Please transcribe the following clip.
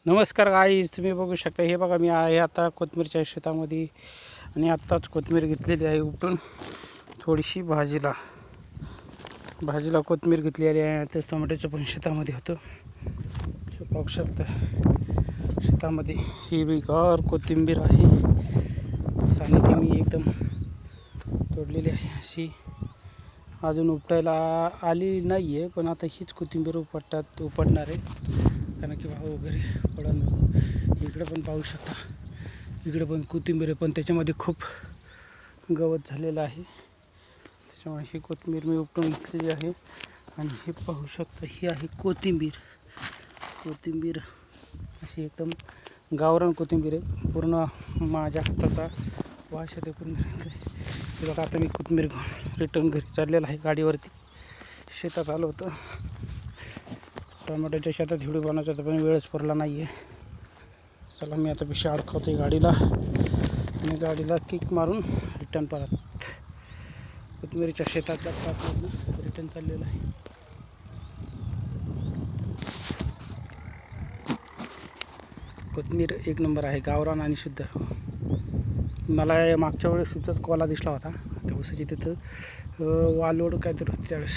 नमस्कार गाईज, तुम्ही बघू शकता. हे बघा, मी आहे आता कोथिंबीरच्या शेतामध्ये आणि आत्ताच कोथिंबीर घेतलेली आहे उपटून. थोडीशी भाजीला कोथिंबीर घेतलेली आहे. तर टोमॅटोचं पण शेतामध्ये होतं. हे पाहू शकता, शेतामध्ये हिरवीगार कोथिंबीर आहे. आणि ती मी एकदम तोडलेली आहे. अशी अजून उपटायला आली नाही आहे, पण आता हीच कोथिंबीर उपटणार आहे, कारण की भाव वगैरे पडून. इकडे पण पाहू शकता, इकडे पण कोथिंबीर आहे, पण त्याच्यामध्ये खूप गवत झालेलं आहे. त्याच्यामुळे ही कोथिंबीर मी उपटून घेतलेली आहे. आणि हे पाहू शकता, ही आहे कोथिंबीर अशी एकदम गावरान कोथिंबीर आहे. पूर्ण माझ्या हाताचा वास येते कोथिंबीर. हे बघा, आता मी कोथिंबीर घेऊन रिटर्न घरी चाललेलं आहे. गाडीवरती शेतात आलो होतं. टोमॅटोच्या शेतात व्हिडिओ बनवायचा पण वेळच पुरला नाही आहे. चला, मी आता पिशा अडकवतो आहे गाडीला आणि गाडीला किक मारून रिटर्न परत कोथिंबीरच्या शेतातल्या पातमधून रिटर्न चाललेलं आहे. कोथिंबीर एक नंबर आहे, गावरान आणि शुद्ध. मला मागच्या वेळेस सुद्धा कोला दिसला होता त्या उसाची, तिथं वालोड काहीतरी होती त्यावेळेस.